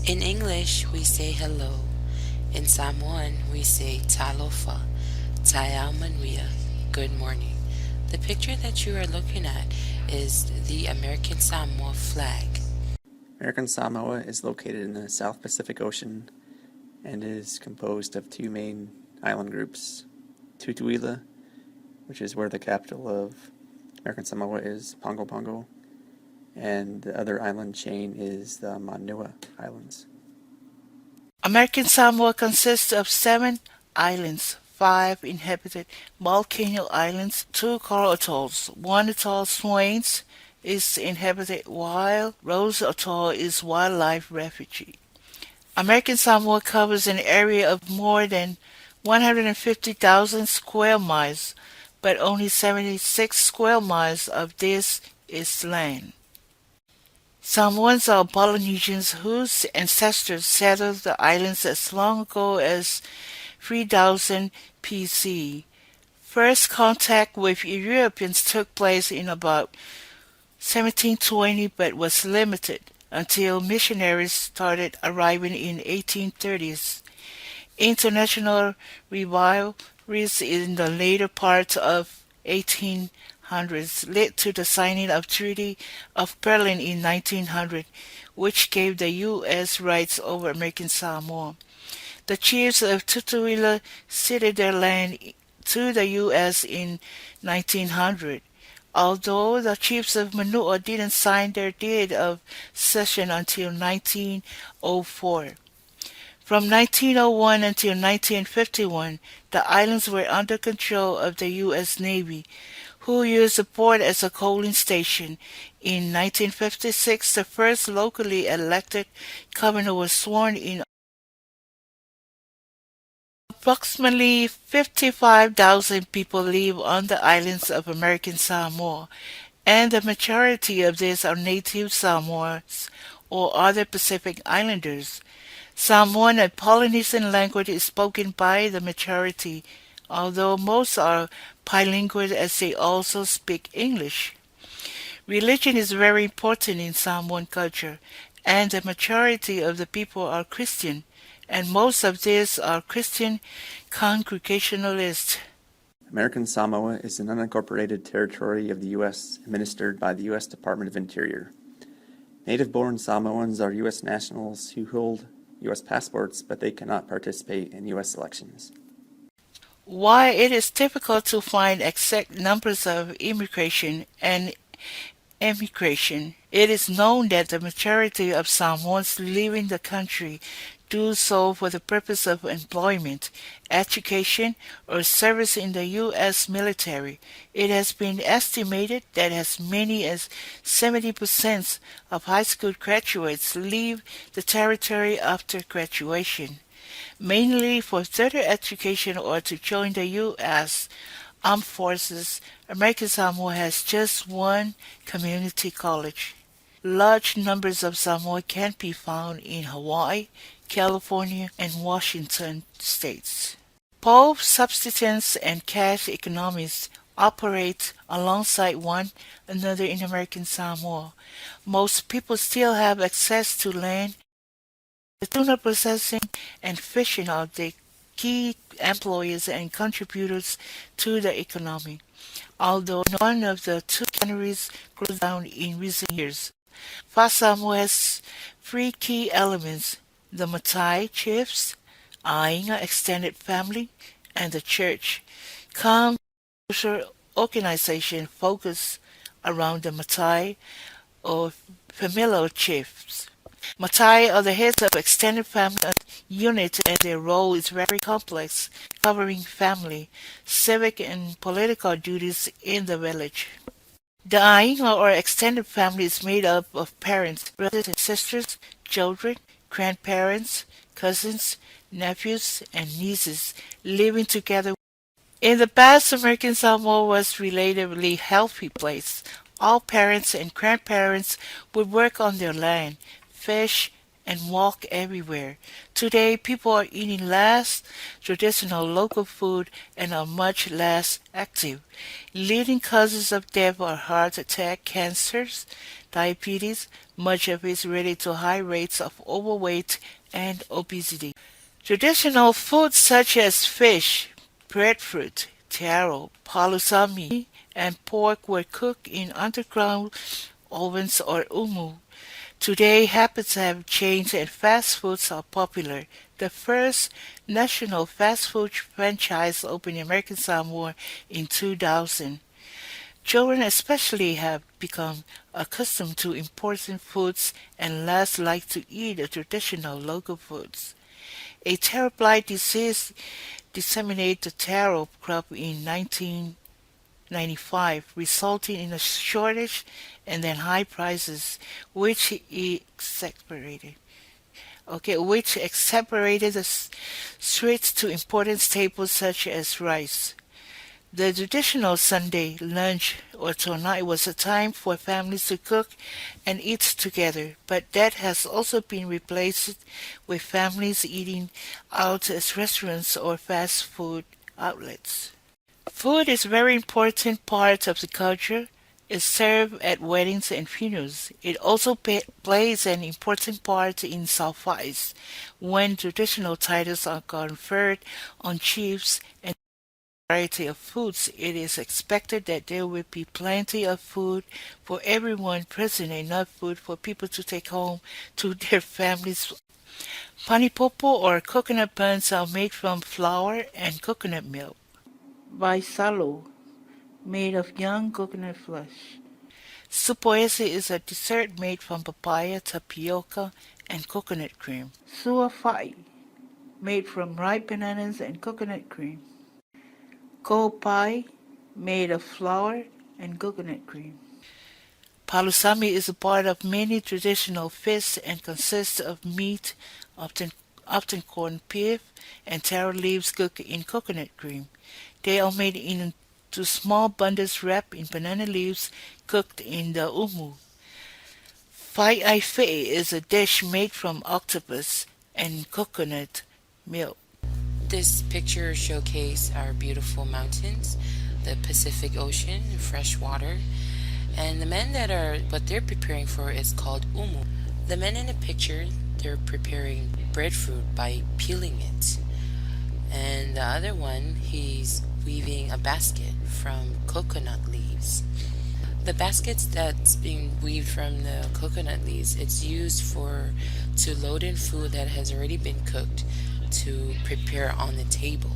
In English, we say hello. In Samoan, we say talofa, taya manuia, good morning. The picture that you are looking at is the American Samoa flag. American Samoa is located in the South Pacific Ocean and is composed of two main island groups, Tutuila, which is where the capital of American Samoa is, Pongo Pongo, and the other island chain is the Manua Islands. American Samoa consists of seven islands, five inhabited volcano islands, two coral atolls. One atoll, Swains, is inhabited while Rose Atoll is wildlife refuge. American Samoa covers an area of more than 150,000 square miles, but only 76 square miles of this is land. Samoans are Polynesians whose ancestors settled the islands as long ago as 3000 BC. First contact with Europeans took place in about 1720 but was limited until missionaries started arriving in 1830s. International rivalries in the later part of 1800s led to the signing of Treaty of Berlin in 1900, which gave the U.S. rights over American Samoa. The chiefs of Tutuila ceded their land to the U.S. in 1900, although the chiefs of Manua didn't sign their deed of cession until 1904. From 1901 until 1951, the islands were under control of the U.S. Navy, who used the port as a coaling station. In 1956, the first locally elected governor was sworn in. Approximately 55,000 people live on the islands of American Samoa, and the majority of these are native Samoans or other Pacific Islanders. Samoan and Polynesian language is spoken by the majority, although most are bilingual as they also speak English. Religion is very important in Samoan culture, and the majority of the people are Christian, and most of these are Christian Congregationalists. American Samoa is an unincorporated territory of the U.S. administered by the U.S. Department of Interior. Native-born Samoans are U.S. nationals who hold U.S. passports, but they cannot participate in U.S. elections. While it is difficult to find exact numbers of immigration and emigration, it is known that the majority of Samoans leaving the country do so for the purpose of employment, education, or service in the U.S. military. It has been estimated that as many as 70% of high school graduates leave the territory after graduation, mainly for further education or to join the U.S. Armed Forces. American Samoa has just one community college. Large numbers of Samoa can be found in Hawaii, California, and Washington states. Both subsistence and cash economies operate alongside one another in American Samoa. Most people still have access to land. The tuna processing and fishing are the key employers and contributors to the economy, although one of the two canneries closed down in recent years. Fasamo has three key elements: the Matai chiefs, Ainga extended family, and the church. Come social organization focus around the Matai or familial chiefs. Matai are the heads of extended family units and their role is very complex, covering family, civic and political duties in the village. The Ainga or extended family is made up of parents, brothers and sisters, children, grandparents, cousins, nephews, and nieces living together. In the past, American Samoa was a relatively healthy place. All parents and grandparents would work on their land, fish, and walk everywhere. Today, people are eating less traditional local food and are much less active. Leading causes of death are heart attack, cancers, diabetes. Much of it is related to high rates of overweight and obesity. Traditional foods such as fish, breadfruit, taro, palusami, and pork were cooked in underground ovens or umu. Today, habits have changed and fast foods are popular. The first national fast food franchise opened in American Samoa in 2000. Children especially have become accustomed to imported foods and less like to eat the traditional local foods. A taro blight disease disseminated the taro crop in 1995, resulting in a shortage and then high prices, which exacerbated the switch to important staples such as rice. The traditional Sunday lunch or tonight was a time for families to cook and eat together, but that has also been replaced with families eating out at restaurants or fast food outlets. Food is a very important part of the culture. It's served at weddings and funerals. It also plays an important part in sacrifice when traditional titles are conferred on chiefs and variety of foods. It is expected that there will be plenty of food for everyone present, enough food for people to take home to their families. Panipopo or coconut buns are made from flour and coconut milk. Vaisalo, made of young coconut flesh. Supoese is a dessert made from papaya, tapioca, and coconut cream. Suafai, made from ripe bananas and coconut cream. Ko pie, made of flour and coconut cream. Palusami is a part of many traditional feasts and consists of meat, often corned beef, and taro leaves cooked in coconut cream. They are made into small bundles wrapped in banana leaves cooked in the umu. Fai ai fe is a dish made from octopus and coconut milk. This picture showcases our beautiful mountains, the Pacific Ocean, fresh water, and the men that are what they're preparing for is called umu. The men in the picture, they're preparing breadfruit by peeling it. And the other one, he's weaving a basket from coconut leaves. The baskets that's being weaved from the coconut leaves, it's used for to load in food that has already been cooked to prepare on the table.